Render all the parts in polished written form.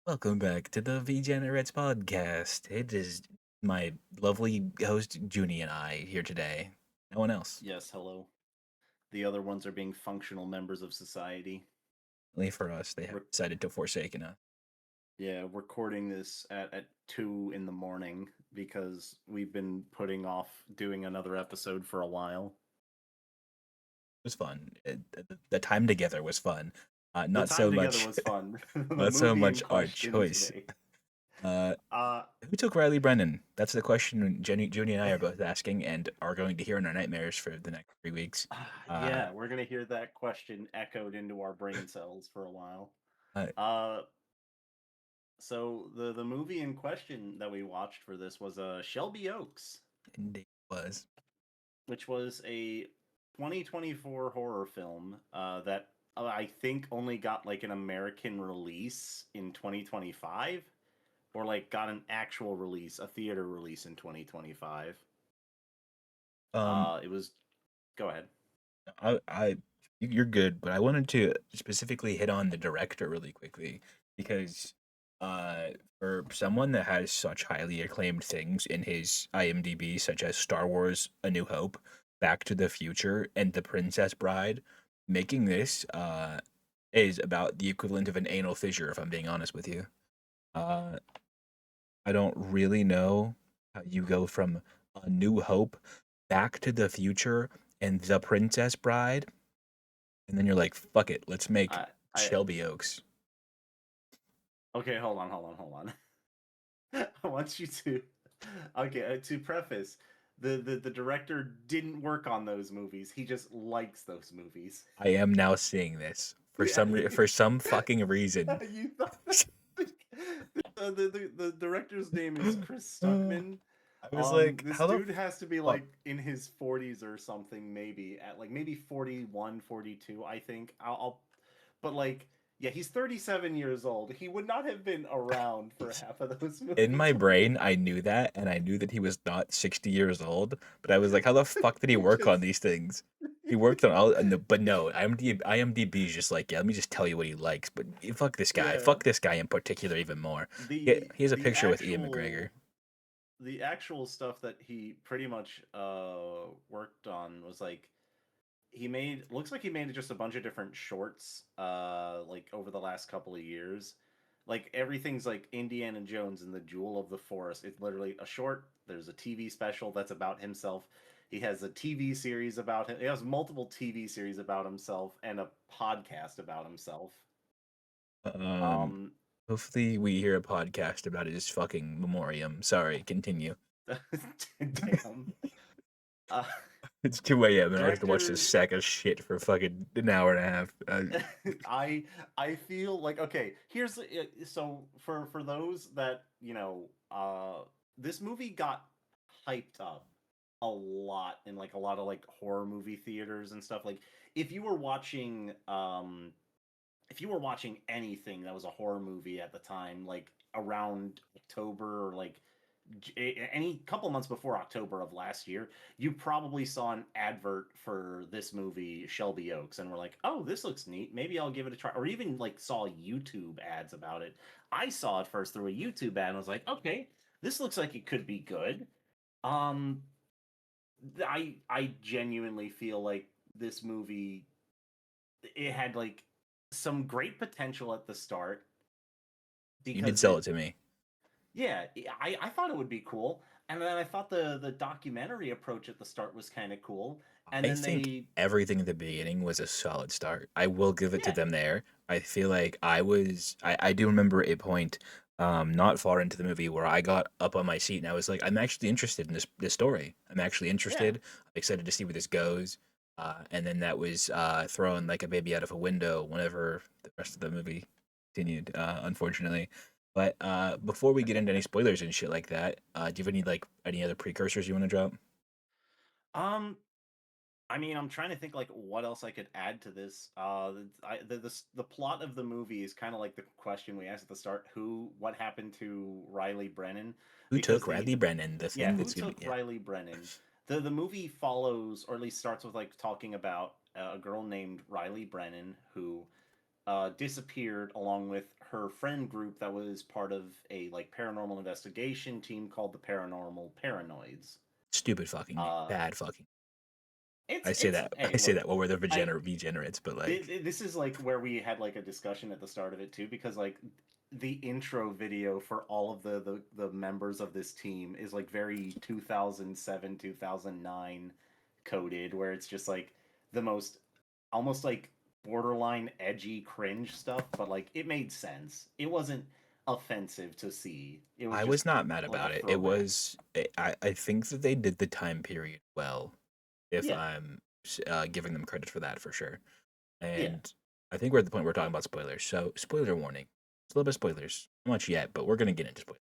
Welcome back to the Degenerates podcast. It is my lovely host Junie and I here today. No one else. Yes, hello. The other ones are being functional members of society. Only for us, they have Re- decided to forsaken us. yeah, recording this at 2 in the morning because we've been putting off doing another episode for a while. It was fun. The time together was fun. The Not so time together much, was fun. The not so movie in much our question choice. today. Uh, Uh, who took Riley Brennan? That's the question Junie and I are both asking, and are going to hear in our nightmares for the next 3 weeks. Uh, yeah, we're gonna hear that question echoed into our brain cells for a while. uh, Uh, so the movie in question that we watched for this was Shelby Oaks, Indeed was. which was a 2024 horror film that I think only got like an American release in 2025, or like got an actual release, a theater release in 2025. Um, It was. Go ahead. You're good, but I wanted to specifically hit on the director really quickly because, uh, for someone that has such highly acclaimed things in his IMDb, such as Star Wars: A New Hope, Back to the Future, and The Princess Bride, making this is about the equivalent of an anal fissure. If I'm being honest with you, uh, I don't really know how you go from A New Hope, Back to the Future, and The Princess Bride, and then you're like, fuck it, let's make I. I. Shelby Oaks. Okay. Hold on. I want you to. Okay. To preface, the director didn't work on those movies. He just likes those movies. I am now seeing this for Yeah. for some fucking reason. You thought the director's name is Chris I Stuckman. was like, This how the dude has to be fuck? like in his 40s or something, maybe at like maybe 41, 42. I think. But like, yeah, he's 37 years old. He would not have been around for half of those In movies. my brain, I knew that, and I knew that he was not 60 years old, but I was like, how the fuck did he He work on just. these things? He worked on all, but no, IMDb is just like, yeah, let me just tell you what he likes. But fuck this guy. Yeah. Fuck this guy in particular even more. The He has a the picture with Ian McGregor. actual the actual stuff that he pretty much worked on was like he made looks like he made just a bunch of different shorts like over the last couple of years. Like everything's like Indiana Jones and the Jewel of the Forest. It's literally a short. There's a TV special that's about himself. He has a TV series about him. He has multiple TV series about himself and a podcast about himself. Um, Um Hopefully we hear a podcast about his fucking memoriam. Sorry, continue. damn. Uh, It's 2 a.m. and I have to watch this director sack of shit for fucking an hour and a half. I I feel like okay. Here's so for those that this movie got hyped up a lot in like a lot of like horror movie theaters and stuff. Like if you were watching if you were watching anything that was a horror movie at the time, like around October or like any couple months before October of last year, you probably saw an advert for this movie, Shelby Oaks, and were like, "Oh, this looks neat. Maybe I'll give it a try." Or even like saw YouTube ads about it. I saw it first through a YouTube ad and was like, "Okay, this looks like it could be good." Um, I genuinely feel like this movie it had like some great potential at the start You did because sell it it to me. yeah, I thought it would be cool. And then I thought the documentary approach at the start was kind of cool. And I then think they everything at the beginning was a solid start. I will give it to yeah, them there. I feel like I do remember a point not far into the movie where I got up on my seat and I was like, I'm actually interested in this story. I'm actually yeah. interested. I'm excited to see where this goes. And then that was throwing like a baby out of a window whenever the rest of the movie continued, unfortunately. But before we get into any spoilers and shit like that, do you have any other precursors you want to drop? Um I mean, I'm trying to think like what else I could add to this. The plot of the movie is kind of like the question we asked at the start: what happened to Riley Brennan? Who Because took Riley Brennan? The yeah, thing who that's gonna be, took yeah. Riley Brennan? The movie follows, or at least starts with like talking about a girl named Riley Brennan who disappeared along with her friend group that was part of a like paranormal investigation team called the Paranormal Paranoids. Stupid fucking name. Uh, Bad fucking. it's hey I say look, that while we're the I degenerates, but like this is like where we had like a discussion at the start of it too, because like the intro video for all of the members of this team is like very 2007 2009 coded, where it's just like the most almost like borderline edgy cringe stuff, but like it made sense. It wasn't offensive to see. It was I just was not mad like a about it. It throwback. was I think that they did the time period well. If Yeah, I'm giving them credit for that for sure. yeah, And I think we're at the point we're talking about spoilers. So spoiler warning. It's a little bit of spoilers. Not much yet, but we're gonna get into spoilers.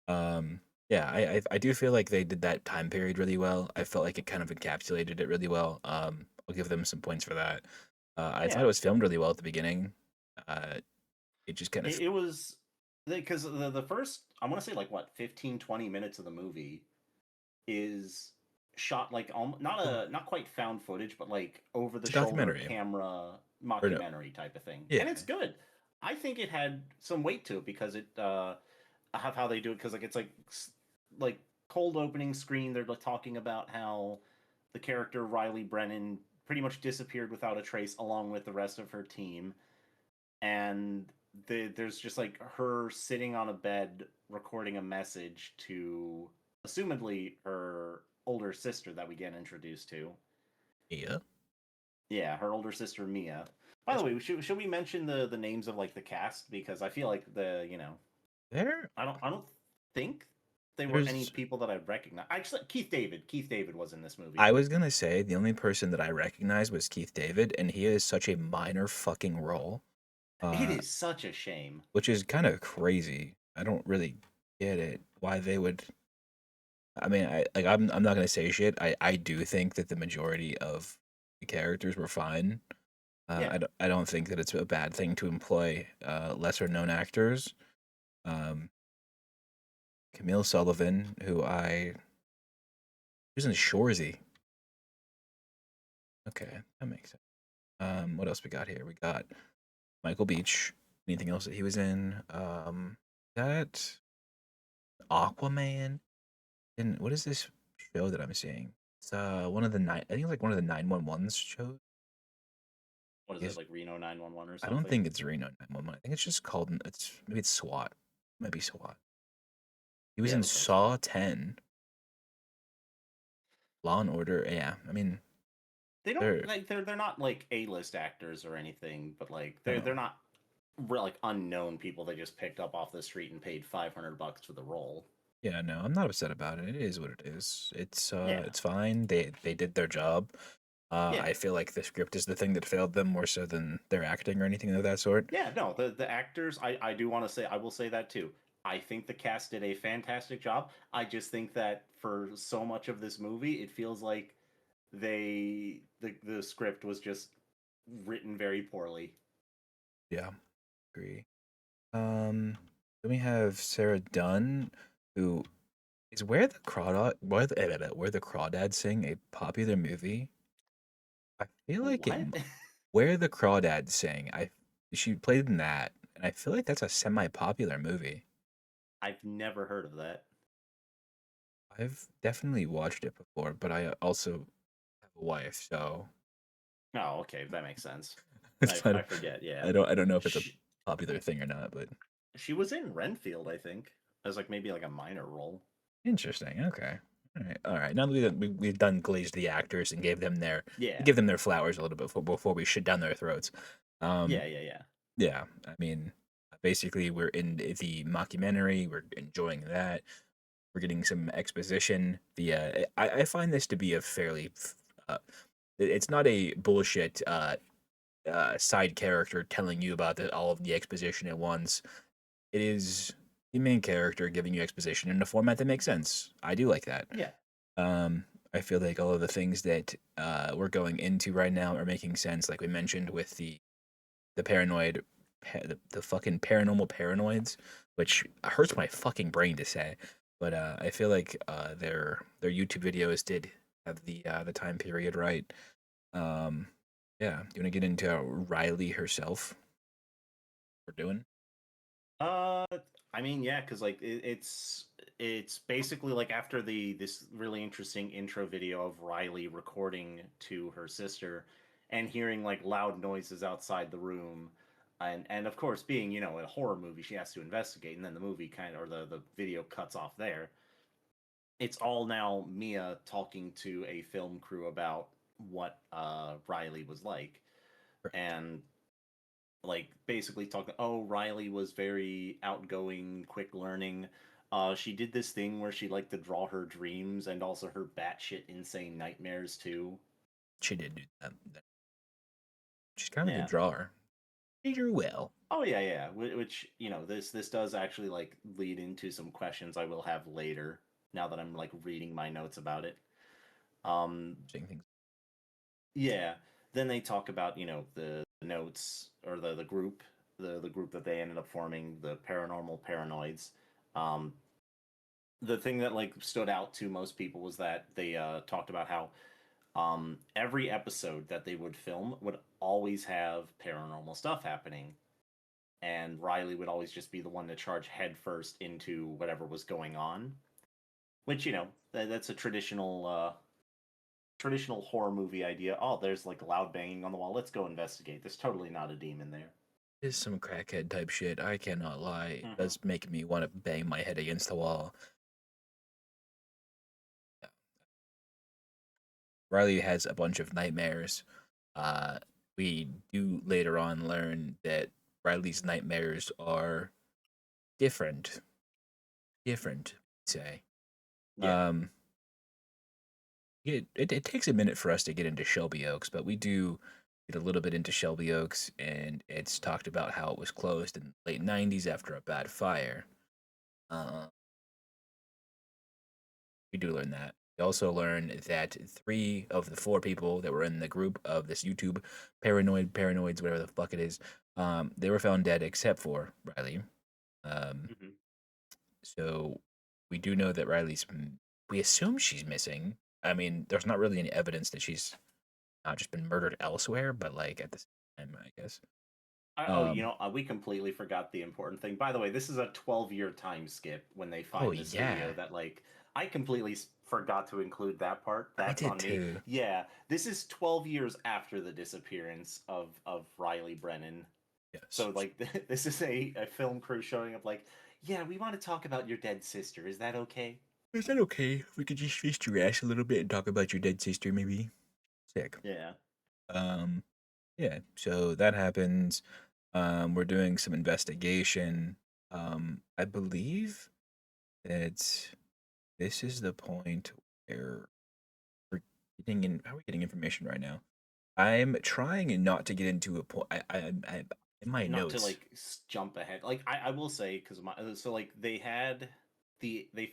Um, yeah, I do feel like they did that time period really well. I felt like it kind of encapsulated it really well. I'll give them some points for that. I thought it yeah. was filmed really well at the beginning. Uh, it just kind of It was because the first I want to say like what 15-20 minutes of the movie is shot like not quite found footage, but like over the it's a shoulder documentary camera or no? mockumentary type of thing, Yeah, and it's good. I think it had some weight to it because it have how they do it, because like it's like cold opening screen. They're like talking about how the character Riley Brennan pretty much disappeared without a trace along with the rest of her team, and there's just like her sitting on a bed recording a message to assumedly her older sister that we get introduced to. yeah. Yeah, her older sister Mia. By the Yes, way, should we mention the names of like the cast, because I feel like there. I don't think they were any There's. people that I recognize. Actually, Keith David was in this movie. I was gonna say the only person that I recognized was Keith David, and he is such a minor fucking role. It Uh, is such a shame. which is kind of crazy. I don't really get it. Why they would. I mean, I'm not gonna say shit. I do think that the majority of the characters were fine. Yeah, I don't think that it's a bad thing to employ lesser known actors. Um, Camille Sullivan, who's in Shorzy. Okay, that makes sense. What else we got here? We got Michael Beach. Anything else that he was in? That Aquaman. And what is this show that I'm seeing? It's one of the nine. I think it's like one of the 911 shows. what is it, Is like Reno 911 or I don't something? think it's Reno 911. I think it's just called. It's maybe it's SWAT. It might be SWAT. He was Yeah, it in looks like SWAT. Saw 10, Law and Order. Yeah, I mean They don't they're like they're not like A-list actors or anything, but like they're no. not like unknown people they just picked up off the street and paid $500 for the role. Yeah, no, I'm not upset about it. It is what it is. Yeah, It's fine. They did their job. yeah, I feel like the script is the thing that failed them more so than their acting or anything of that sort. yeah. No, the actors, I do want to say, I will say that too. I think the cast did a fantastic job. I just think that for so much of this movie, it feels like the script was just written very poorly. Yeah, agree. Then we have Sarah Dunn, who is Where the Crawdads Sing, a popular movie. I feel like What? Where the Crawdads Sing. She played in that, and I feel like that's a semi-popular movie. I've never heard of that. I've definitely watched it before, but I also have a wife, so Oh, okay, that makes sense. it's I forget. Yeah, I don't know if it's a she, popular thing or not, but she was in Renfield, I think, as like maybe like a minor role. interesting. Okay. All right. Now that we've done glazed the actors and gave them Yeah, give them their flowers a little bit before we shit down their throats. yeah, Um, yeah, yeah. yeah. I mean, basically, we're in the mockumentary. We're enjoying that. We're getting some exposition. I find this to be a fairly, uh, it's not a bullshit side character telling you about all of the exposition at once. It is the main character giving you exposition in a format that makes sense. I do like that. Yeah, Um, I feel like all of the things that we're going into right now are making sense. Like we mentioned with the paranoid, the fucking paranormal paranoids, which hurts my fucking brain to say. But I feel like their YouTube videos did have the time period right. Um, yeah, you want to get into Riley herself? We're doing. Uh, I mean, yeah, because like it's basically like after the this really interesting intro video of Riley recording to her sister, and hearing like loud noises outside the room, and of course being a horror movie, she has to investigate, and then the movie kind of or the video cuts off there. It's all now Mia talking to a film crew about what Riley was like, Correct. and like basically talking. Oh, Riley was very outgoing, quick learning. She did this thing where she liked to draw her dreams and also her batshit insane nightmares too. She did do that. She's kind of a good Yeah. drawer. She drew well. Oh yeah, yeah. Which this does actually like lead into some questions I will have later. Now that I'm like reading my notes about it. Um. Saying things. Yeah. Then they talk about the notes or the group the group that they ended up forming, the paranormal paranoids. Um, the thing that like stood out to most people was that they talked about how every episode that they would film would always have paranormal stuff happening, and Riley would always just be the one to charge headfirst into whatever was going on. Which that's a traditional horror movie idea. Oh, there's like loud banging on the wall. Let's go investigate. There's totally not a demon there. Is some crackhead type shit. I cannot lie. It Mm-hmm. does make me want to bang my head against the wall. Yeah. Riley has a bunch of nightmares. Uh, we do later on learn that Riley's nightmares are different. Different, say. Yeah. Um, it takes a minute for us to get into Shelby Oaks, but we do get a little bit into Shelby Oaks, and it's talked about how it was closed in the late '90s after a bad fire. Uh, we do learn that. We also learn that three of the four people that were in the group of this YouTube paranoids, whatever the fuck it is, they were found dead except for Riley. Um, Mm-hmm. so we do know that we assume she's missing. I mean, there's not really any evidence that she's not just been murdered elsewhere, but like at the same time, I guess. Oh, Um, we completely forgot the important thing. By the way, this is a 12-year time skip when they oh find this video yeah, that like I completely forgot to include that part. I That's did on me. too. Yeah, this is 12 years after the disappearance of Riley Brennan. Yes. So like this is a film crew showing up like, "Yeah, we want to talk about your dead sister. Is that okay?" Is that okay? If we could just feast your ass a little bit and talk about your dead sister, maybe. Sick. Yeah. Um, yeah. So that happens. We're doing some investigation. I believe that this is the point where we're getting in. How are we getting information right now? I'm trying not to get into a point. I in my Not to notes. like jump ahead. Like I will say because my so like they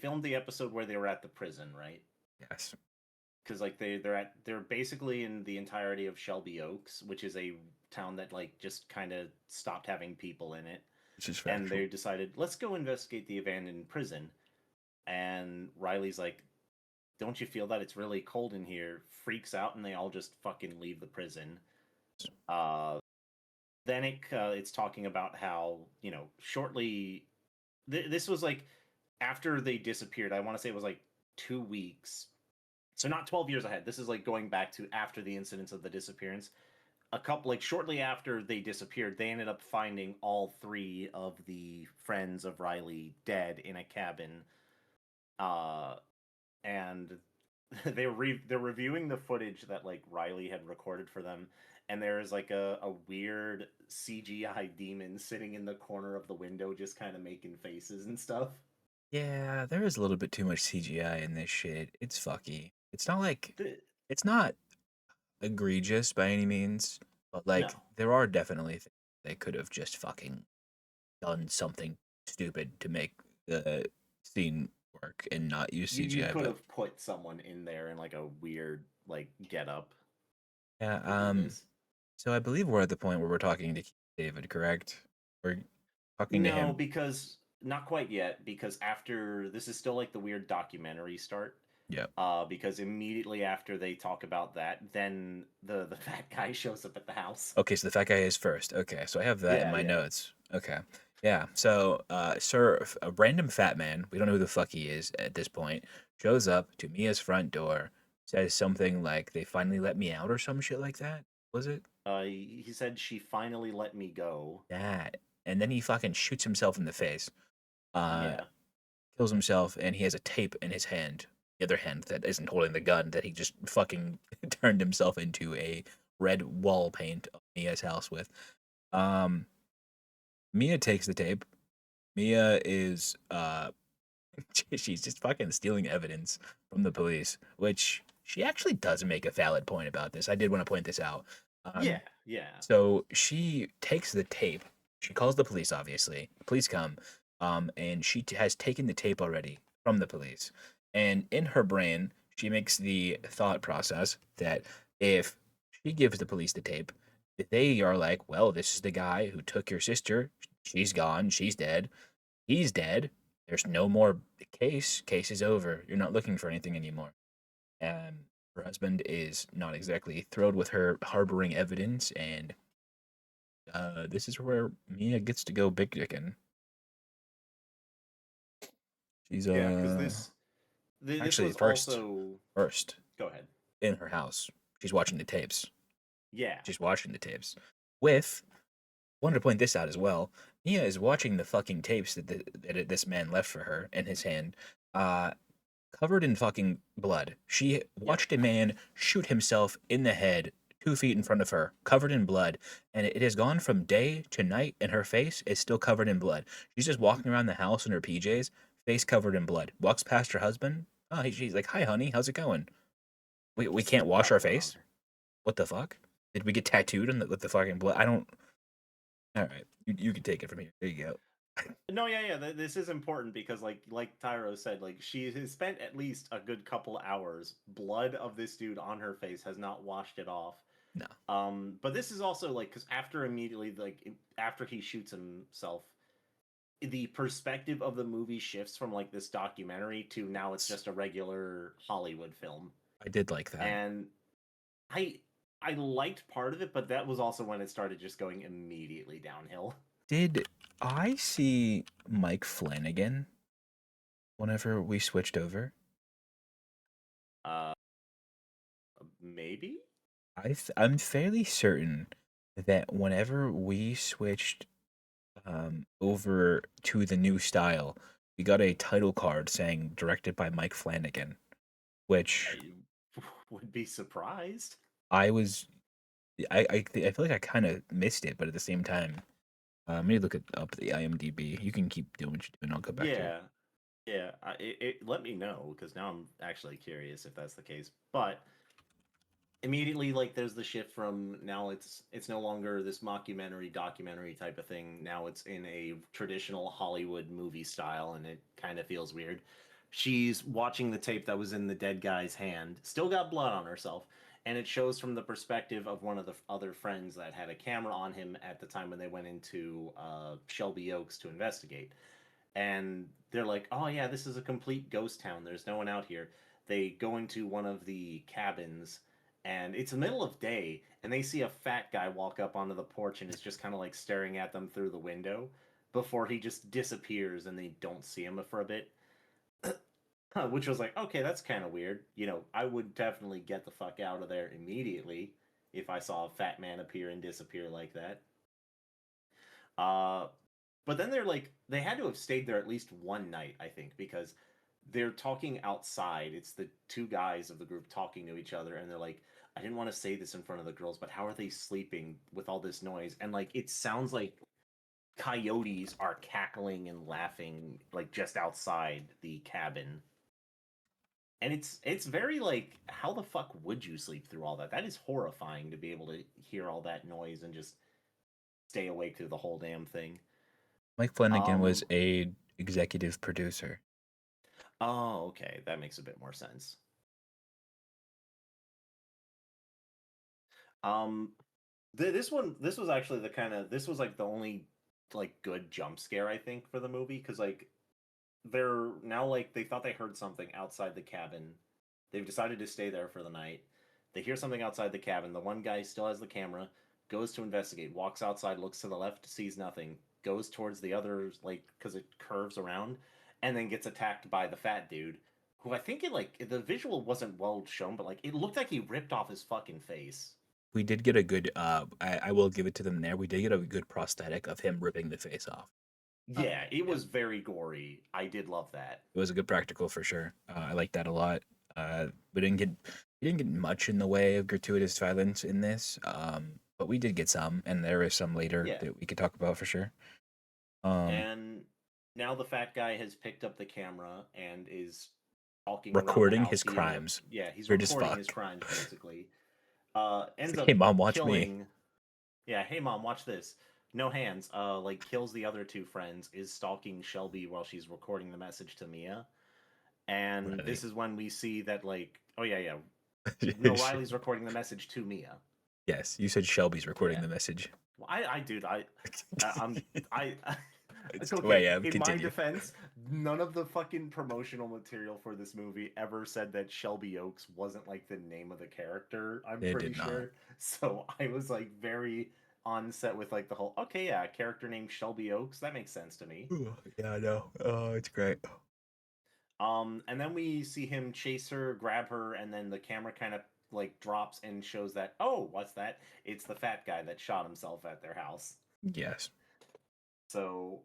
filmed the episode where they were at the prison, right? Yes, Because like they're basically in the entirety of Shelby Oaks, which is a town that like just kind of stopped having people in it, this is and factual. they decided let's go investigate the abandoned prison. And Riley's like, "Don't you feel that it's really cold in here?" Freaks out, and they all just fucking leave the prison. Uh, then it's talking about how shortly this was like after they disappeared. I want to say it was like 2 weeks. So not 12 years ahead. This is like going back to after the incidents of the disappearance. A couple like shortly after they disappeared, they ended up finding all three of the friends of Riley dead in a cabin. Uh and they're reviewing the footage that like Riley had recorded for them, and there is like a weird CGI demon sitting in the corner of the window just kind of making faces and stuff. Yeah, there is a little bit too much CGI in this shit. It's fucky. It's not like The, it's not egregious by any means, but no, like there are definitely things they could have just fucking done something stupid to make the scene work and not use you CGI. could But have put someone in there in like a weird like get up yeah, to do this. so I believe we're at the point where we're talking to Keith David, correct? We're talking to No, him. because not quite yet, because after this is still like the weird documentary start. Yep. Because immediately after they talk about that, then the fat guy shows up at the house. Okay, so the fat guy is first. Okay, so I have that in Yeah, my yeah. notes. Okay. Yeah. So, a random fat man, we don't know who the fuck he is at this point, shows up to Mia's front door, says something like, "They finally let me out," or some shit like that. Was it He said she finally let me go. that? And then he fucking shoots himself in the face, uh, Yeah. kills himself, and he has a tape in his hand, the other hand that isn't holding the gun, that he just fucking turned himself into a red wall paint of Mia's house with. Um, Mia takes the tape. Mia is she's just fucking stealing evidence from the police, which she actually does make a valid point about this. I did want to point this out. Yeah. Um, Yeah. so she takes the tape. She calls the police, obviously. Police come, and has taken the tape already from the police. And in her brain, she makes the thought process that if she gives the police the tape, they are like, well, this is the guy who took your sister. She's gone. She's dead. He's dead. There's no more case. Case is over. You're not looking for anything anymore. And her husband is not exactly thrilled with her harboring evidence, and this is where Mia gets to go big dickin'. She's Yeah. Because this actually was first also. first Go ahead. in her house. She's watching the tapes. Yeah. She's watching the tapes. With wanted to point this out as well. Mia is watching the fucking tapes that this man left for her in his hand. Uh, Covered in fucking blood. She Yep. watched a man shoot himself in the head 2 feet in front of her, covered in blood, and it has gone from day to night, and her face is still covered in blood. She's just walking around the house in her PJs, face covered in blood. Walks past her husband. Oh, she's like, "Hi, honey, how's it going? We What's can't wash up, our bro? face. What the fuck? Did we get tattooed with the fucking blood? I don't. All right, you can take it from here. There you go. No, yeah, yeah. This is important because, like Tyro said, like she has spent at least a good couple hours. Blood of this dude on her face has not washed it off. No, But this is also like because after immediately, after he shoots himself, the perspective of the movie shifts from like this documentary to now it's just a regular Hollywood film, I did like that. and I I liked part of it, but that was also when it started just going immediately downhill. Did I see Mike Flanagan whenever we switched over? Uh, maybe. I'm fairly certain that whenever we switched over to the new style, we got a title card saying directed by Mike Flanagan, which I would be surprised. I was I feel like I kind of missed it, but at the same time, let me look up the IMDb. You can keep doing what you're doing. I'll go back to it. Yeah, yeah. Let me know because now I'm actually curious if that's the case. But immediately, like, there's the shift from now it's no longer this mockumentary documentary type of thing. Now it's in a traditional Hollywood movie style, and it kind of feels weird. She's watching the tape that was in the dead guy's hand, still got blood on herself, and it shows from the perspective of one of the other friends that had a camera on him at the time when they went into Shelby Oaks to investigate. And they're like, "Oh yeah, this is a complete ghost town. There's no one out here." They go into one of the cabins, and it's the middle of day, and they see a fat guy walk up onto the porch and is just kind of like staring at them through the window before he just disappears, and they don't see him for a bit. Which was like, okay, that's kind of weird. I would definitely get the fuck out of there immediately if I saw a fat man appear and disappear like that. Uh, but then they had to have stayed there at least one night, I think, because they're talking outside. It's the two guys of the group talking to each other, and they're like, I didn't want to say this in front of the girls, but how are they sleeping with all this noise? And like, it sounds like coyotes are cackling and laughing, like just outside the cabin. And it's very like, how the fuck would you sleep through all that? That is horrifying to be able to hear all that noise and just stay awake through the whole damn thing. Mike Flanagan was Um, a executive producer. Oh, okay. That makes a bit more sense. Um, this was actually this was like the only like good jump scare I think for the movie because like they're now like they thought they heard something outside the cabin. They've decided to stay there for the night. They hear something outside the cabin. The one guy still has the camera, goes to investigate, walks outside, looks to the left, sees nothing, goes towards the other, like, because it curves around, and then gets attacked by the fat dude, who I think it like the visual wasn't well shown, but like it looked like he ripped off his fucking face. We did get a good. I will give it to them there. We did get a good prosthetic of him ripping the face off. Yeah, it Yeah, was very gory. I did love that. it was a good practical for sure. I like that a lot. We didn't get much in the way of gratuitous violence in this, but we did get some, and there is some later Yeah, that we could talk about for sure. Um, and now the fat guy has picked up the camera and is walking around the Recording house. his He ended up, crimes. yeah, he's Weird as recording his fuck. crimes basically. It's Ends like, hey up mom, watch me. killing. Yeah, hey mom, watch this. No hands. Like kills the other two friends. Is stalking Shelby while she's recording the message to Mia. And Riley. this is when we see that, like, oh yeah, yeah. No, Riley's recording the message to Mia. Yes, you said Shelby's recording Yeah. the message. Well, dude, I'm, I, It's okay. 2 a.m. In my Continue. defense, none of the fucking promotional material for this movie ever said that Shelby Oaks wasn't like the name of the character. I'm They pretty did not. sure. So I was like very on set with like the whole, okay, yeah, character named Shelby Oaks. That makes sense to me. Ooh, yeah, I know. Oh, it's great. And then we see him chase her, grab her, and then the camera kind of like drops and shows that, oh, what's that? It's the fat guy that shot himself at their house. Yes, So,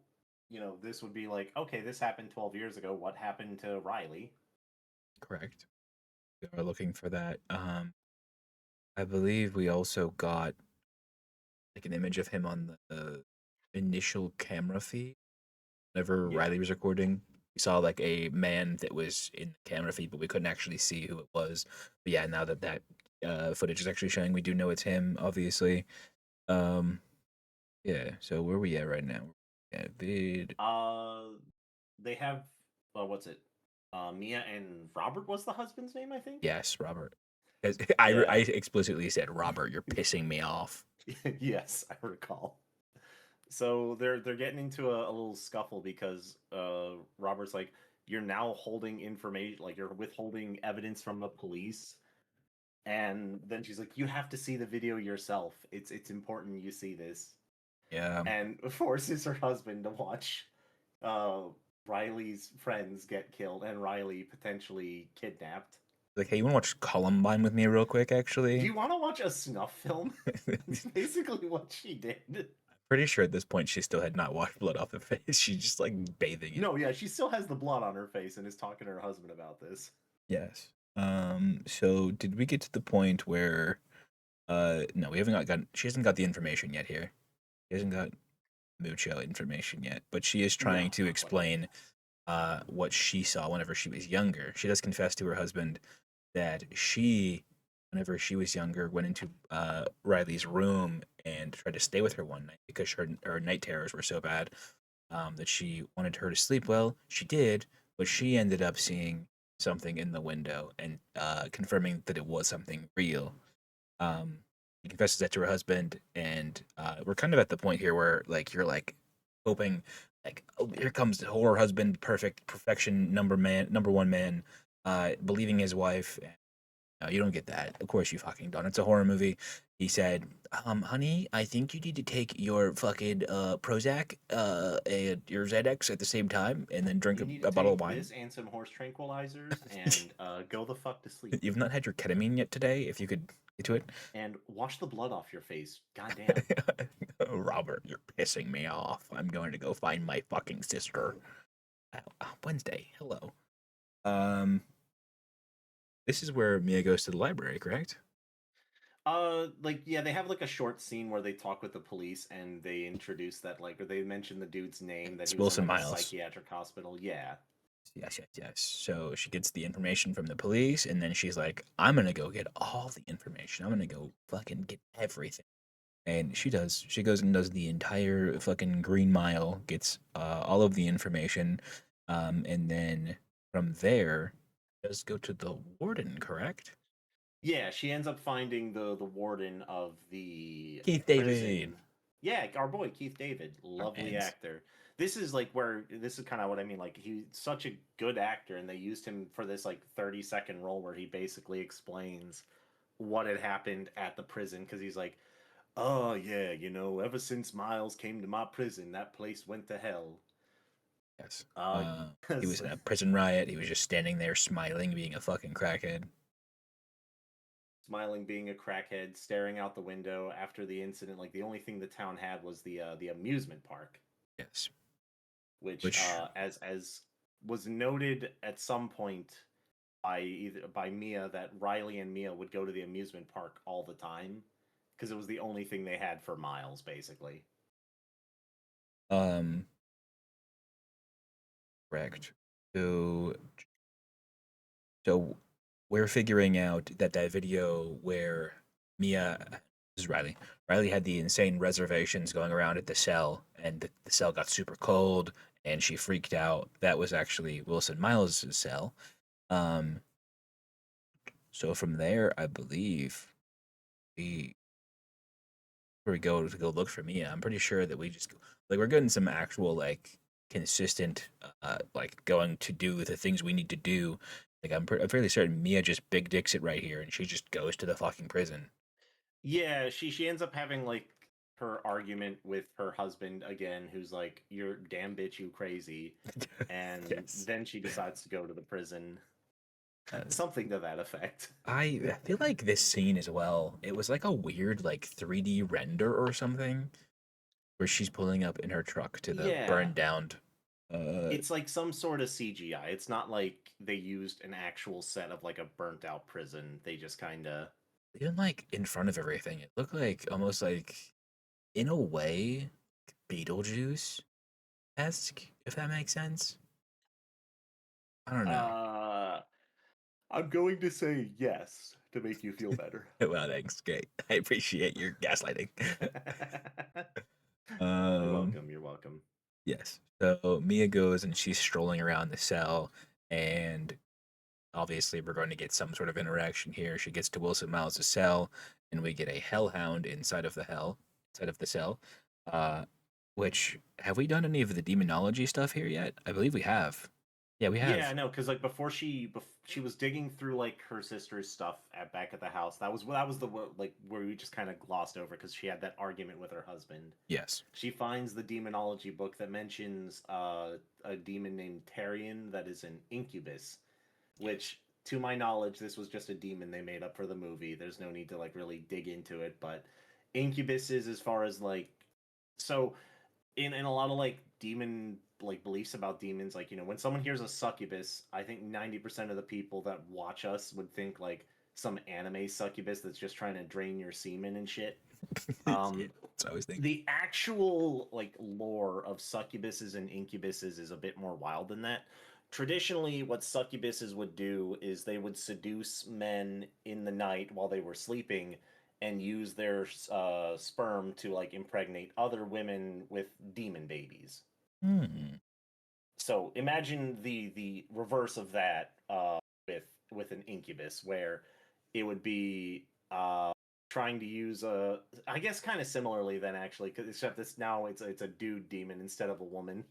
this would be like, okay, this happened 12 years ago. What happened to Riley? correct. We are looking for that. I believe we also got like an image of him on the initial camera feed. Whenever Yeah. Riley was recording, we saw like a man that was in the camera feed, but we couldn't actually see who it was. But yeah, now that footage is actually showing, we do know it's him, obviously. Um, yeah. So where are we at right now? Yeah, vid. Uh, they have, what's it? Mia and Robert was the husband's name, I think. Yes, Robert. 'Cause I Yeah. explicitly said, Robert, you're pissing me off. Yes, I recall. So they're getting into a little scuffle because Robert's like, you're now holding information, like you're withholding evidence from the police. And then she's like, you have to see the video yourself. It's important you see this. Yeah. And forces her husband to watch uh, Riley's friends get killed and Riley potentially kidnapped. Like, hey, you want to watch Columbine with me real quick, Do actually? you want to watch a snuff film? That's basically what she did. Pretty sure at this point she still had not washed blood off her face. She's just like bathing in. No, yeah, she still has the blood on her face and is talking to her husband about this. Yes. So did we get to the point where no, we haven't gotten she hasn't got the information yet here. She hasn't got mucho information yet, but she is trying No, to not quite yet. explain what she saw whenever she was younger. She does confess to her husband that she, whenever she was younger, went into Riley's room and tried to stay with her one night because her night terrors were so bad that she wanted her to sleep well. She did, but she ended up seeing something in the window and confirming that it was something real. Um, she confesses that to her husband, and we're kind of at the point here where like you're like hoping like, oh, here comes the horror husband, perfection number one man, believing his wife. No, you don't get that. Of course you fucking don't. It's a horror movie. He said, honey, I think you need to take your fucking Prozac and your Xanax at the same time and then drink You need to a bottle of take wine. this and some horse tranquilizers and go the fuck to sleep. You've not had your ketamine yet today, if you could get to it. And wash the blood off your face. Goddamn. Robert, you're pissing me off. I'm going to go find my fucking sister. Wednesday. Hello. Um, this is where Mia goes to the library, correct? Like yeah, they have like a short scene where they talk with the police and they introduce that like or they mention the dude's name that It's he was in Wilson like a Miles. psychiatric hospital. Yeah. Yes, yes, yes. So she gets the information from the police, and then she's like, I'm gonna go get all the information. I'm gonna go fucking get everything. And she does. She goes and does the entire fucking Green Mile, gets all of the information, and then from there, does go to the warden, correct? Yeah, she ends up finding the warden of the Keith David. prison. Yeah, our boy Keith David, Our lovely man's. actor. This is like where this is kind of what I mean. Like he's such a good actor, and they used him for this like 30-second role where he basically explains what had happened at the prison because he's like, Oh yeah, ever since Miles came to my prison, that place went to hell. Yes. Uh, He was in a prison riot. He was just standing there smiling, being a fucking crackhead. smiling, being a crackhead, staring out the window after the incident. Like the only thing the town had was the amusement park, Yes. which Which, as was noted at some point by Mia, that Riley and Mia would go to the amusement park all the time because it was the only thing they had for Miles, basically. um, correct. So, so we're figuring out that that video where Mia, this is Riley. Riley had the insane reservations going around at the cell, and the cell got super cold, and she freaked out. That was actually Wilson Miles' cell. Um, so from there, I believe we where we go to go look for Mia. I'm pretty sure that we just like we're getting some actual like consistent like going to do the things we need to do. Like I'm fairly certain Mia just big dicks it right here, and she just goes to the fucking prison. Yeah, she ends up having like her argument with her husband again, who's like, "You're damn bitch, you crazy," and Yes. then she decides to go to the prison. Uh, Something to that effect. I feel like this scene as well. It was like a weird like 3D render or something where she's pulling up in her truck to the Yeah, burned down. Uh, it's like some sort of CGI. It's not like they used an actual set of like a burnt out prison. They just kind of. even like in front of everything, it looked like almost like in a way Beetlejuice esque, if that makes sense. I don't know. Uh, I'm going to say yes to make you feel better. Well, thanks. Great. I appreciate your gaslighting. You're um, welcome. You're welcome. yes. So Mia goes and she's strolling around the cell, and obviously we're going to get some sort of interaction here. She gets to Wilson Miles' cell, and we get a hellhound inside of the cell. Uh, which have we done any of the demonology stuff here yet? I believe we have. Yeah, we Yeah, have. no, because like she was digging through like her sister's stuff back at the house. That was like where we just kind of glossed over because she had that argument with her husband. Yes. She finds the demonology book that mentions a demon named Tarian that is an incubus, Yes. which to my knowledge this was just a demon they made up for the movie. There's no need to like really dig into it, but incubuses, as far as like, so in a lot of like demon like beliefs about demons, like, when someone hears a succubus, I think 90% of the people that watch us would think like some anime succubus that's just trying to drain your semen and shit. Yeah, um that's what I was thinking. the actual like lore of succubuses and incubuses is a bit more wild than that. Traditionally, what succubuses would do is they would seduce men in the night while they were sleeping and use their sperm to like impregnate other women with demon babies. Hmm. So imagine the reverse of that, with an incubus, where it would be trying to use a, I guess kind of similarly then actually, except this now it's a dude demon instead of a woman.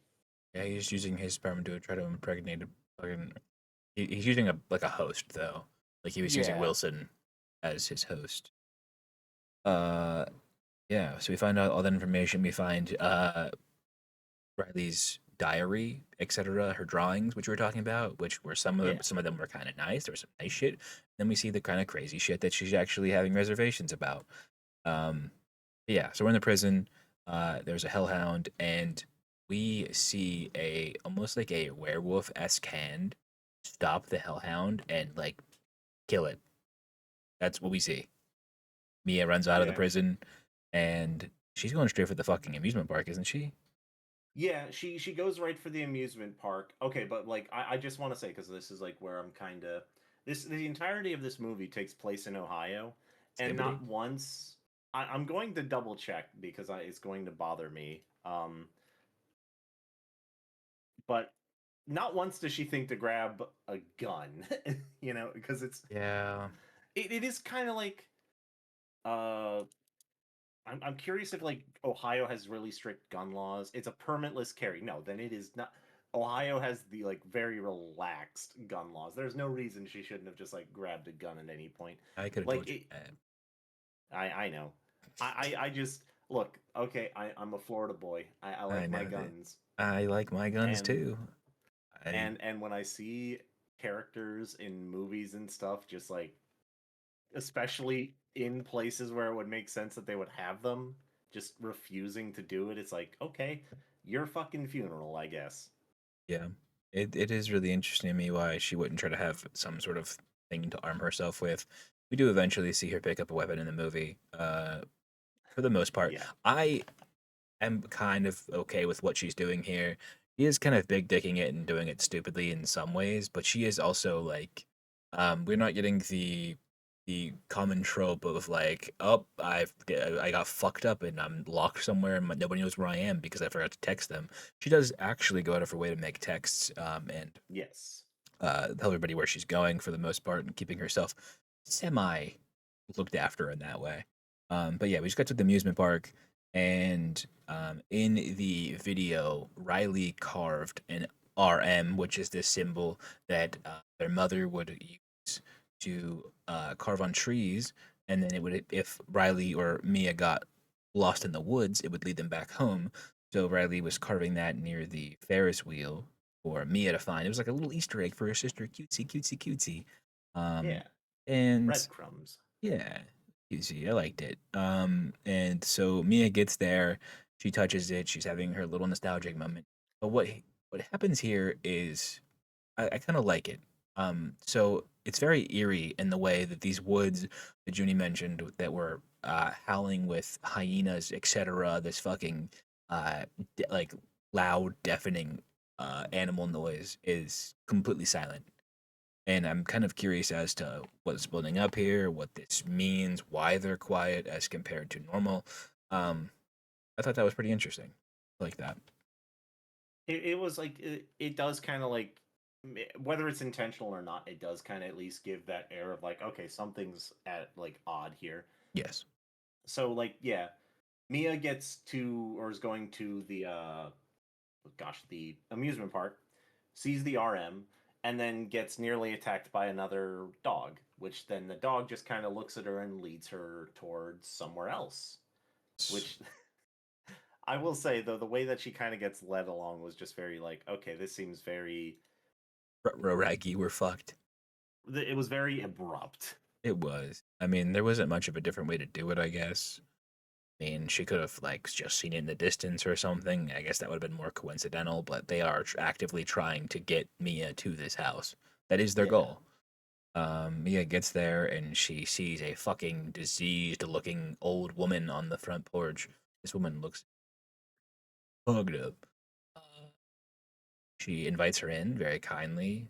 Yeah, he's using his sperm to try to impregnate a fucking. He's using a like a host though. Like he was using Yeah, Wilson as his host. Uh, yeah. So we find out all that information. We find Riley's diary, etc., her drawings, which we were talking about, which were yeah, some of them were kind of nice. There was some nice shit. Then we see the kind of crazy shit that she's actually having reservations about. Um, yeah. So we're in the prison. There's a hellhound, and we see a almost like a werewolf esque hand stop the hellhound and like kill it. That's what we see. Mia runs out of the yeah. prison, and she's going straight for the fucking amusement park, isn't she? Yeah, she goes right for the amusement park. Okay, but like I just want to say, because this is like where I'm kind of, the entirety of this movie takes place in Ohio, and Skibbity. not once, I'm going to double check because it's going to bother me. But not once does she think to grab a gun, because Yeah, it is kind of like, uh I'm curious if like Ohio has really strict gun laws. It's a permitless carry. No, then it is not. Ohio has the like very relaxed gun laws. There's no reason she shouldn't have just like grabbed a gun at any point. I could have Like told you it, that. I know. I just look okay. I'm a Florida boy. I I like my know that. guns, I like my guns and too. I when I see characters in movies and stuff, just like especially in places where it would make sense that they would have them, just refusing to do it, it's like okay, your fucking funeral, I guess. Yeah. It is really interesting to me why she wouldn't try to have some sort of thing to arm herself with. We do eventually see her pick up a weapon in the movie. For the most part. Yeah, I am kind of okay with what she's doing here. She is kind of big dicking it and doing it stupidly in some ways, but she is also like, we're not getting the common trope of like, oh, I got fucked up and I'm locked somewhere and nobody knows where I am because I forgot to text them. She does actually go out of her way to make texts, and yes, tell everybody where she's going for the most part and keeping herself semi looked after in that way. But yeah, we just got to the amusement park, and in the video, Riley carved an RM, which is this symbol that their mother would use to carve on trees, and then it would, if Riley or Mia got lost in the woods, it would lead them back home. So Riley was carving that near the Ferris wheel for Mia to find. It was like a little Easter egg for her sister. Cutesy, cutesy, cutesy. Um, yeah, and breadcrumbs. yeah, cutesy. I liked it. And so Mia gets there. She touches it. She's having her little nostalgic moment. But what happens here is I kind of like it. So it's very eerie in the way that these woods that Junie mentioned that were howling with hyenas, etc. This fucking like loud, deafening animal noise is completely silent. And I'm kind of curious as to what's building up here, what this means, why they're quiet as compared to normal. Um, I thought that was pretty interesting. I like that. It was like it does kind of like whether it's intentional or not, it does kind of at least give that air of like okay, something's at like odd here. Yes. So like yeah, Mia gets to or is going to the gosh, the amusement park, sees the RM, and then gets nearly attacked by another dog, which then the dog just kind of looks at her and leads her towards somewhere else. Which I will say though, the way that she kind of gets led along was just very like, okay, this seems very. Raggy, we're fucked. It was very abrupt. It was. I mean, there wasn't much of a different way to do it, I guess. I mean, she could have like just seen it in the distance or something. I guess that would have been more coincidental, but they are actively trying to get Mia to this house. That is their Yeah. goal. Mia gets there and she sees a fucking diseased looking old woman on the front porch. This woman looks hugged up. Uh, she invites her in very kindly.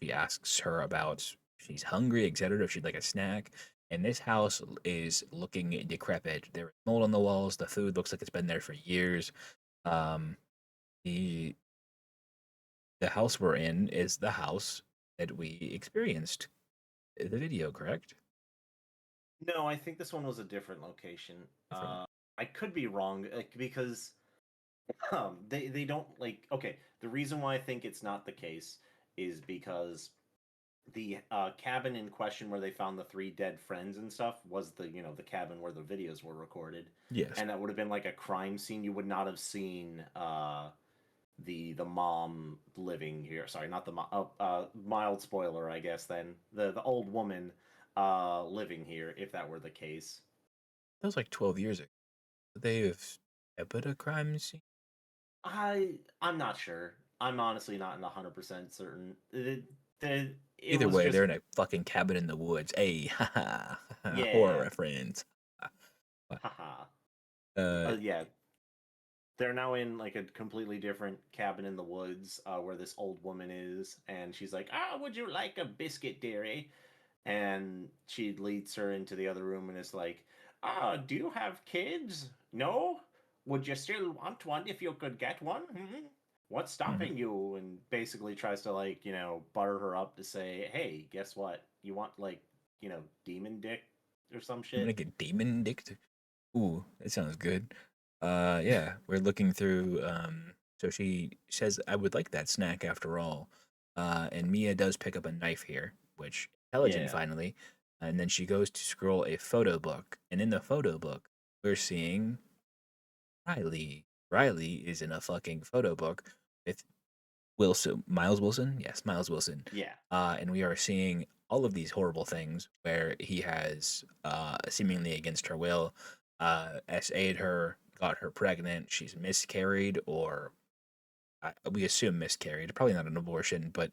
She asks her about if she's hungry, etc., if she'd like a snack. And this house is looking decrepit. There's mold on the walls. The food looks like it's been there for years. Um, the the house we're in is the house that we experienced in the video, correct? No, I think this one was a different location. Different one. I could be wrong because they don't like. Okay, the reason why I think it's not the case is because the cabin in question where they found the three dead friends and stuff was the the cabin where the videos were recorded, Yes. and that would have been like a crime scene. You would not have seen the mom living here. Sorry, not the mom. Mild spoiler, I guess. Then the old woman living here, if that were the case. That was like 12 years ago. Would they have put a crime scene? I'm not sure. I'm honestly not in 100% certain. It Either was way, just they're in a fucking cabin in the woods. Hey, haha, horror yeah, reference. haha. Uh, Yeah, they're now in like a completely different cabin in the woods where this old woman is, and she's like, "Ah, would you like a biscuit, dearie?" And she leads her into the other room and is like, "Ah, do you have kids? No? Would you still want one if you could get one? Hmm? What's mhm. stopping you?" And basically tries to like butter her up to say, "Hey, guess what? You want like demon dick or some I'm gonna shit." get demon dick. Ooh, that sounds good. Yeah, we're looking through. So she says, "I would like that snack after all." And Mia does pick up a knife here, which intelligent Yeah. finally. And then she goes to scroll a photo book, and in the photo book, we're seeing Riley. Riley is in a fucking photo book with Wilson, Miles Wilson, yes, Miles Wilson, Yeah. and we are seeing all of these horrible things where he has, seemingly against her will, SA'd her, got her pregnant, she's miscarried, or we assume miscarried, probably not an abortion, but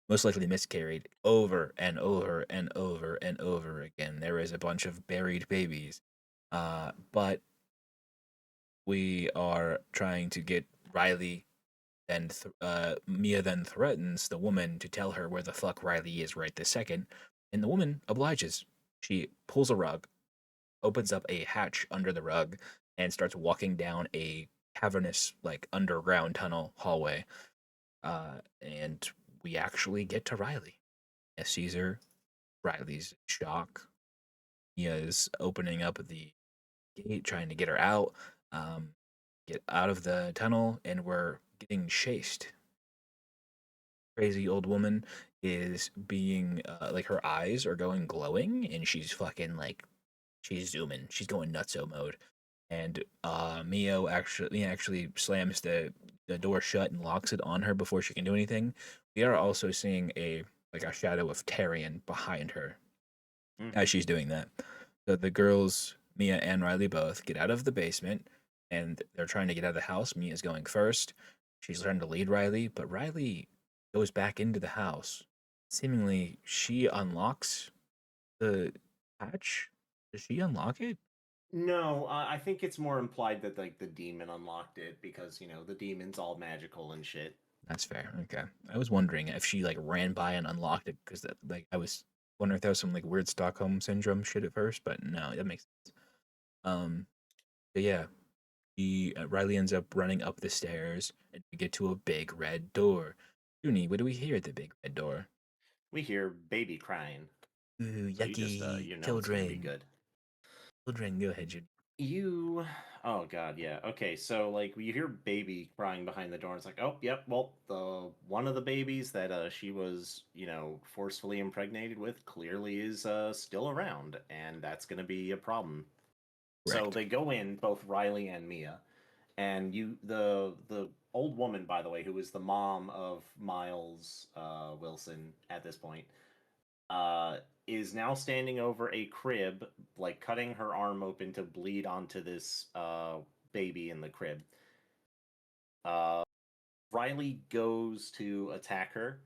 most likely miscarried over and over and over and over again. There is a bunch of buried babies, but we are trying to get Riley. And Mia then threatens the woman to tell her where the fuck Riley is right this second, and the woman obliges. She pulls a rug, opens up a hatch under the rug, and starts walking down a cavernous, like underground tunnel hallway. And we actually get to Riley. As Caesar, Riley's in shock. Mia is opening up the gate, trying to get her out, um, get out of the tunnel, and we're getting chased. Crazy old woman is being like her eyes are going glowing and she's fucking like she's zooming. She's going nutso mode. And Mia actually slams the door shut and locks it on her before she can do anything. We are also seeing a shadow of Tyrion behind her as Hmm. she's doing that. So the girls, Mia and Riley both, get out of the basement and they're trying to get out of the house. Mia's going first. She's trying to lead Riley, but Riley goes back into the house. Seemingly, she unlocks the hatch. Does she unlock it? No, I think it's more implied that like the demon unlocked it because the demon's all magical and shit. That's fair. Okay. I was wondering if she like ran by and unlocked it because like I was wondering if there was some like weird Stockholm syndrome shit at first, but no, that makes sense. Um, but yeah, Riley ends up running up the stairs, and we get to a big red door. Junie, what do we hear at the big red door? We hear baby crying, Ooh, so you just yucky you know it's gonna be children. good. Children, go ahead, Junie. You, oh god, yeah. Okay, so like you hear baby crying behind the door. And it's like, oh, yep. Well, the one of the babies that she was forcefully impregnated with clearly is still around, and that's gonna be a problem. So Correct. they go in, both Riley and Mia, and the old woman, by the way, who is the mom of Miles Wilson at this point, uh, is now standing over a crib, like cutting her arm open to bleed onto this baby in the crib. Uh, Riley goes to attack her,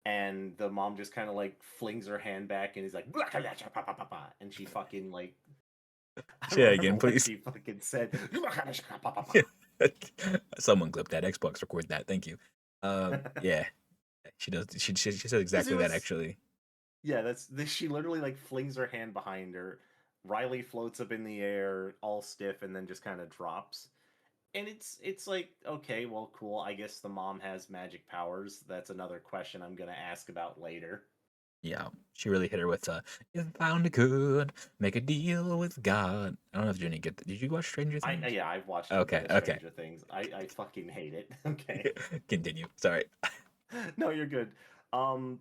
and the mom just kind of like flings her hand back and is like, and she fucking like, I Say don't that remember again, what please. she fucking said. Someone clip that. Xbox record that. Thank you. Yeah, she does. She says Because it exactly that was, actually. yeah, that's this. She literally like flings her hand behind her. Riley floats up in the air, all stiff, and then just kind of drops. And it's like, okay, well, cool. I guess the mom has magic powers. That's another question I'm gonna ask about later. Yeah, she really hit her with "If found could make a deal with God." I don't know if Junie get that. Did you watch Stranger Things? Yeah, I've watched a bit Okay, of okay. Stranger Things. I fucking hate it. Okay. Continue. Sorry. No, you're good. Um,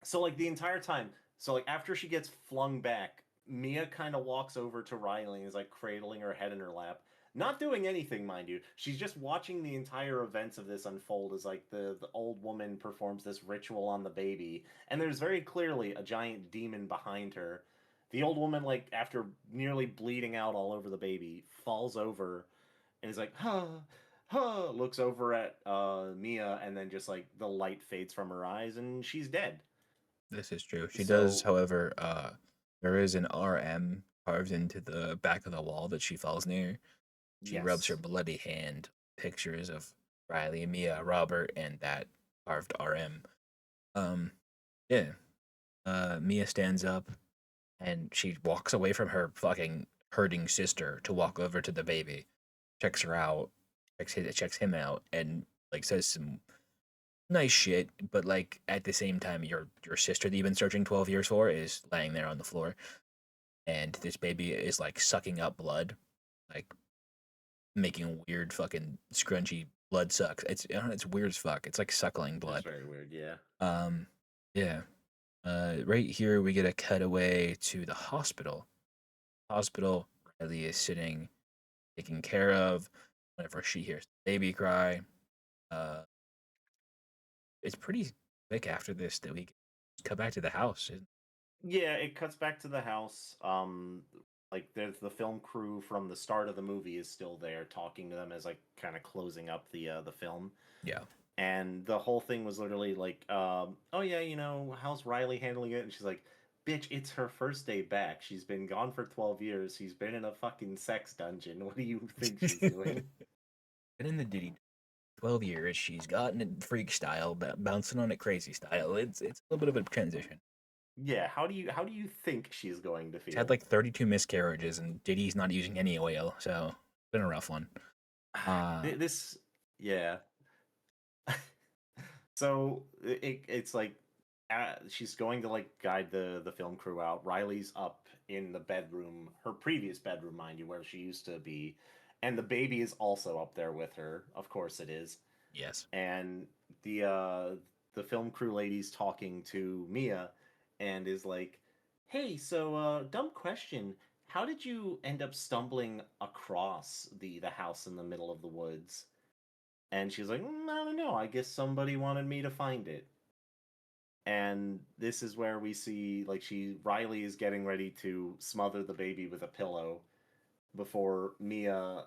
so like the entire time, so like after she gets flung back, Mia kind of walks over to Riley and is like cradling her head in her lap, not doing anything, mind you. She's just watching the entire events of this unfold as like the old woman performs this ritual on the baby, and there's very clearly a giant demon behind her. The old woman, like after nearly bleeding out all over the baby, falls over and is like, huh, huh, looks over at Mia, and then just like the light fades from her eyes and she's dead. This is true. She does, So, however, there is an RM carved into the back of the wall that she falls near. She rubs her yes. bloody hand, pictures of Riley, Mia, Robert, and that carved RM. Um, yeah. Mia stands up and she walks away from her fucking hurting sister to walk over to the baby, checks her out, checks him out, and like says some nice shit. But like at the same time, your sister that you've been searching 12 years for is laying there on the floor, and this baby is like sucking up blood, like making weird fucking scrunchy blood sucks. It's weird as fuck. It's like suckling It's blood. very weird, yeah. Um, yeah. Right here, we get a cutaway to the hospital. Hospital, Riley is sitting, taken care of. Whenever she hears the baby cry, uh, it's pretty quick after this that we cut back to the house. Yeah, it cuts back to the house. Like there's the film crew from the start of the movie is still there talking to them as like kind of closing up the film. Yeah, And the whole thing was literally like, oh yeah, how's Riley handling it? And she's like, bitch, it's her first day back. She's been gone for 12 years. She's been in a fucking sex dungeon. What do you think she's doing? been in the Diddy 12 years. She's gotten it freak style, bouncing on it crazy style. It's a little bit of a transition. Yeah, how do you think she's going to She's had feel? like 32 miscarriages, and Diddy's not using any oil, so it's been a rough one. Uh, This, yeah. So it's like she's going to like guide the film crew out. Riley's up in the bedroom, her previous bedroom, mind you, where she used to be, and the baby is also up there with her. Of course, it is. yes. And the uh, the film crew lady's talking to Mia, and is like, "Hey, so dumb question. How did you end up stumbling across the house in the middle of the woods?" And she's like, I don't know. I guess somebody wanted me to find it. And this is where we see like Riley is getting ready to smother the baby with a pillow before Mia,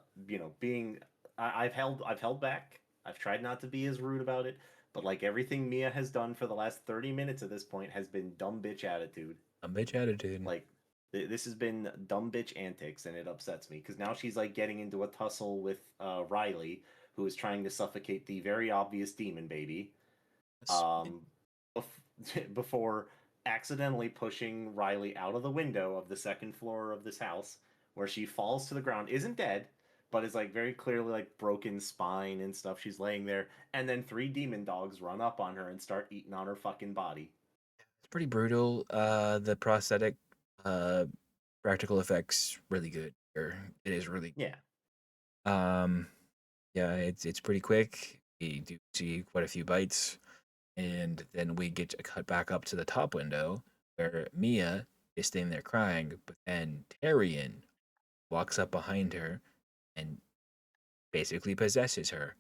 being I've held back. I've tried not to be as rude about it, but like everything Mia has done for the last 30 minutes at this point has been dumb bitch attitude. A bitch attitude. Like this has been dumb bitch antics, and it upsets me because now she's like getting into a tussle with Riley, who is trying to suffocate the very obvious demon baby, um, before accidentally pushing Riley out of the window of the second floor of this house, where she falls to the ground, isn't dead, but is like very clearly like broken spine and stuff. She's laying there, and then three demon dogs run up on her and start eating on her fucking body. It's pretty brutal. The prosthetic, uh, practical effects really good. Or it is really. Yeah, Um, yeah, it's pretty quick. We do see quite a few bites, and then we get a cut back up to the top window where Mia is standing there crying, but then Tyrion walks up behind her and basically possesses her.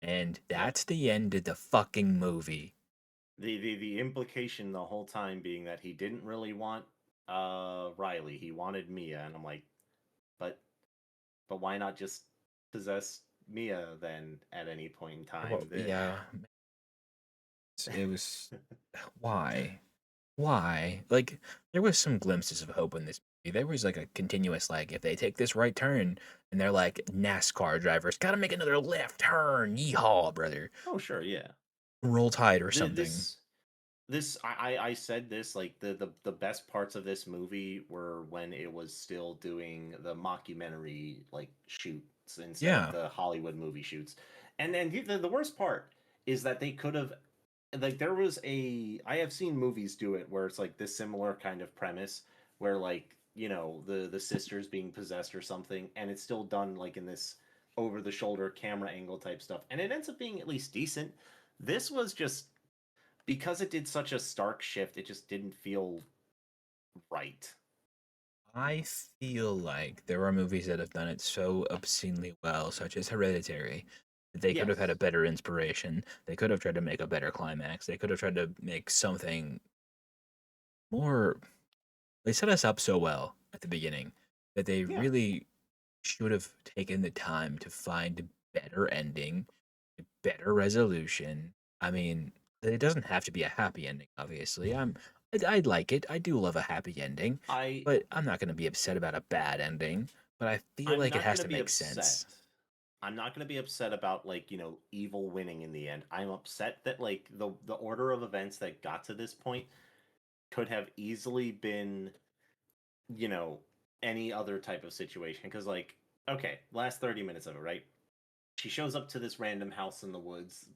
And yep. that's the end of the fucking movie. The implication the whole time being that he didn't really want Riley, he wanted Mia, and I'm like, but why not just possess Mia then at any point in Well, time? yeah, it was. Why? Why? Like, there was some glimpses of hope in this movie. There was like a continuous, like, if they take this right turn, and they're like NASCAR drivers, gotta make another left turn, yeehaw, brother, Oh sure, yeah. roll tide or Th- something. This I said this like the best parts of this movie were when it was still doing the mockumentary like shoots instead of Yeah, the Hollywood movie shoots. And then the worst part is that they could have like there was a I have seen movies do it where it's like this similar kind of premise where like the sisters being possessed or something, and it's still done like in this over the shoulder camera angle type stuff, and it ends up being at least decent. This was just because it did such a stark shift, it just didn't feel right. I feel like there are movies that have done it so obscenely well, such as Hereditary. They could have had a Yes. better inspiration. They could have tried to make a better climax. They could have tried to make something more. They set us up so well at the beginning that they Yeah. really should have taken the time to find a better ending, a better resolution. I mean, it doesn't have to be a happy ending, obviously. I'd like it. I do love a happy ending, I but I'm not going to be upset about a bad ending. But I feel I'm like it not has gonna to be make sense. upset. I'm not gonna be upset about like, evil winning in the end. I'm upset that like the order of events that got to this point could have easily been, you know, any other type of situation. Because like, okay, last 30 minutes of it, right? She shows up to this random house in the woods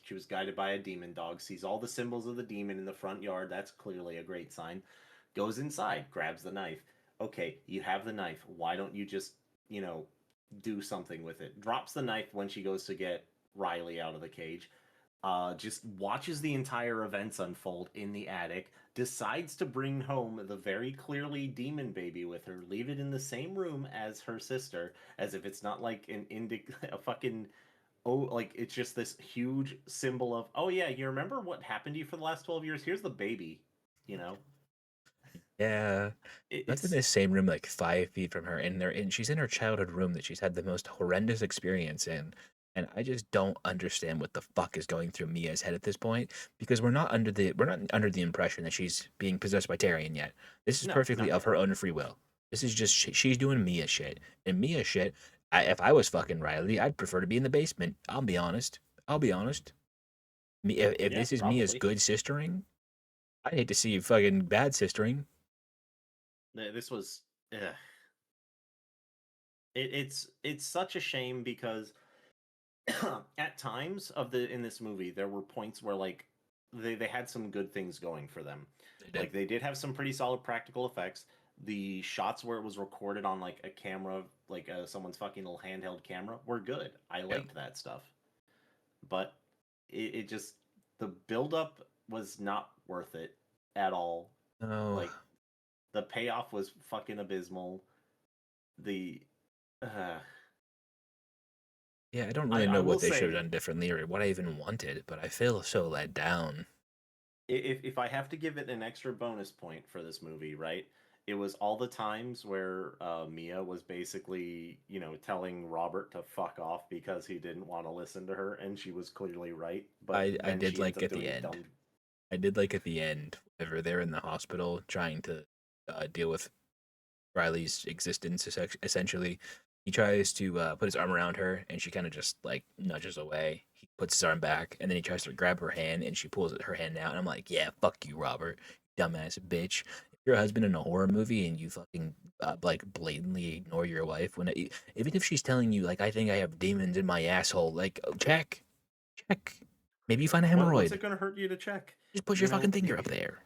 she was guided by a demon dog, sees all the symbols of the demon in the front yard. That's clearly a great sign. Goes inside, grabs the knife. Okay, you have the knife. Why don't you just, you know, do something with it? Drops the knife when she goes to get Riley out of the cage. just watches the entire events unfold in the attic, decides to bring home the very clearly demon baby with her, leave it in the same room as her sister, as if it's not like a fucking, oh, like it's just this huge symbol of, oh yeah, you remember what happened to you for the last 12 years? Here's the baby, you know. Yeah. That's in It's the same room, like 5 feet from her, and she's in her childhood room that she's had the most horrendous experience in. And I just don't understand what the fuck is going through Mia's head at this point because we're not under the impression that she's being possessed by Tyrion yet. This is no, perfectly not of yet. her own free will. This is just she's doing Mia shit, and Mia shit. If I was fucking Riley, I'd prefer to be in the basement. I'll be honest. I'll be honest. If Yeah, this is Mia's probably. good sistering, I'd hate to see you fucking bad sistering. This was, ugh. It's such a shame because at times of the in this movie there were points where like they had some good things going for them. They did. Like they did have some pretty solid practical effects. The shots where it was recorded on like a camera, like someone's fucking little handheld camera, were good. I Yeah. liked that stuff. But it just, the build up was not worth it at all. Oh, Like the payoff was fucking abysmal. The uh, yeah, I don't I really I know will what they should have say, done differently or what I even wanted, but I feel so let down. if I have to give it an extra bonus point for this movie, right? It was all the times where Mia was basically, telling Robert to fuck off because he didn't want to listen to her, and she was clearly right. But I then did she ends like up at the doing end. dumb. I did like at the end, whenever they're in the hospital trying to deal with Riley's existence, essentially. He tries to put his arm around her, and she kind of just like nudges away. He puts his arm back, and then he tries to grab her hand, and she pulls her hand out. And I'm like, yeah, fuck you, Robert, you dumbass bitch. If you're a husband in a horror movie and you fucking like blatantly ignore your wife, even if she's telling you like, I think I have demons in my asshole, like, oh, check. Maybe you find a What's hemorrhoid. it going to hurt you to check? Just put your You fucking know, finger up there.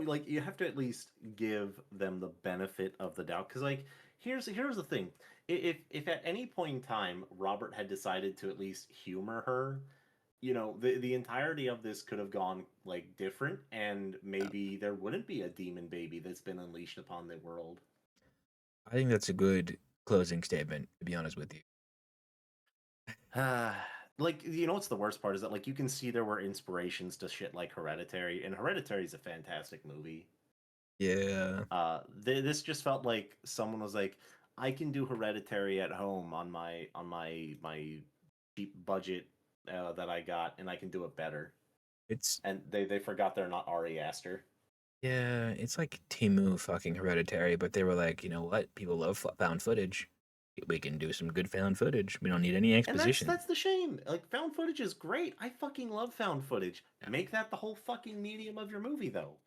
like you have to at least give them the benefit of the doubt. Because like, here's the thing: if at any point in time Robert had decided to at least humor her, the entirety of this could have gone like different, and maybe there wouldn't be a demon baby that's been unleashed upon the world. I think that's a good closing statement, to be honest with you. Like, what's the worst part is that like you can see there were inspirations to shit like Hereditary, and Hereditary is a fantastic movie. Yeah, This just felt like someone was like, I can do Hereditary at home on my cheap budget that I got, and I can do it better. it's And they forgot they're not Ari Aster. yeah, it's like Timu fucking Hereditary, but they were like, you know what? People love found footage. We can do some good found footage. We don't need any And that's exposition. that's the shame. Like found footage is great. I fucking love found footage. Yeah, Make that the whole fucking medium of your movie though.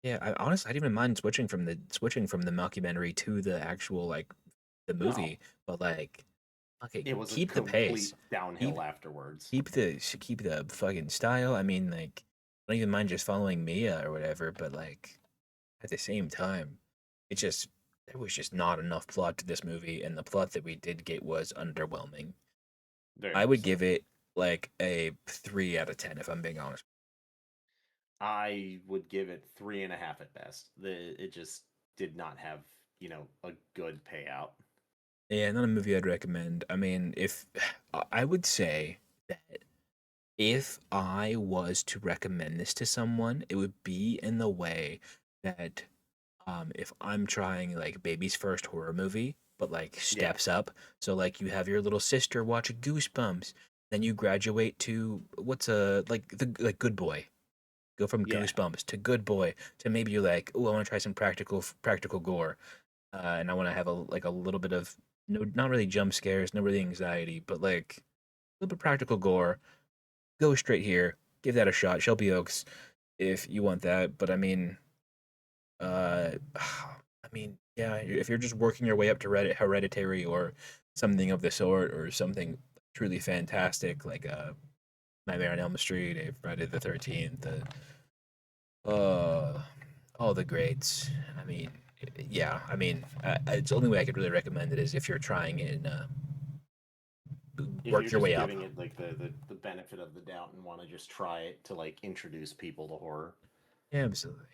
yeah. I honestly, I didn't even mind switching from the mockumentary to the actual like the No, movie, but like, okay, it was a keep the pace, complete downhill keep afterwards. keep the fucking style. I mean, like, I don't even mind just following Mia or whatever, but like at the same time, it just there was just not enough plot to this movie, and the plot that we did get was underwhelming. Very I much would so. give it like a 3 out of 10 if I'm being honest. I would give it 3.5 at best. It just did not have, a good payout. Yeah, not a movie I'd recommend. I mean, if I would say that if I was to recommend this to someone, it would be in the way that if I'm trying like baby's first horror movie, but like Yeah, steps up. So like you have your little sister watch Goosebumps, then you graduate to what's a like the like Good Boy. Go from yeah. Goosebumps to Good Boy to maybe you're like, oh, I want to try some practical gore, and I want to have a like a little bit of no, not really jump scares, no really anxiety, but like a little bit practical gore. Go straight here, give that a shot. Shelby Oaks, if you want that. But I mean, I mean, yeah, if you're just working your way up to Hereditary or something of the sort, or something truly fantastic like Nightmare on Elm Street, a Friday the 13th, uh, all the greats. I mean, yeah, I mean, it's the only way I could really recommend it is if you're trying in if work you're your just way up. giving it like the benefit of the doubt and want to just try it to like introduce people to horror, Yeah, absolutely.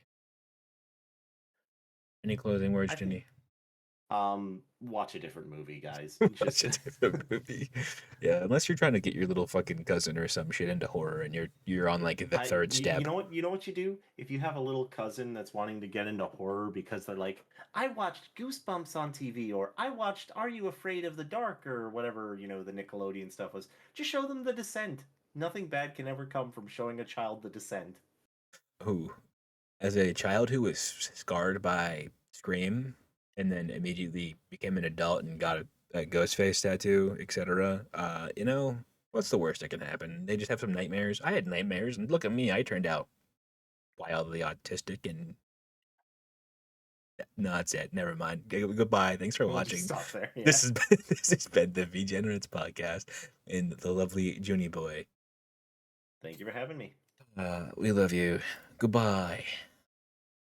Any closing words, I think Ginny? watch a different movie, guys. Watch Just a different movie. Yeah, unless you're trying to get your little fucking cousin or some shit into horror, and you're on like the third you step. know what you do if you have a little cousin that's wanting to get into horror because they're like, I watched Goosebumps on TV, or I watched Are You Afraid of the Dark, or whatever, the Nickelodeon stuff was. Just show them The Descent. Nothing bad can ever come from showing a child The Descent. Who, as a child who was scarred by Scream, and then immediately became an adult and got a ghost face tattoo, etc. What's the worst that can happen? They just have some nightmares. I had nightmares, and look at me, I turned out wildly autistic and no, that's it. Never mind. Goodbye. Thanks for We'll just watching. stop there. Yeah. This has been this has been the Degenerates podcast and the lovely Junie boy. Thank you for having me. We love you. Goodbye.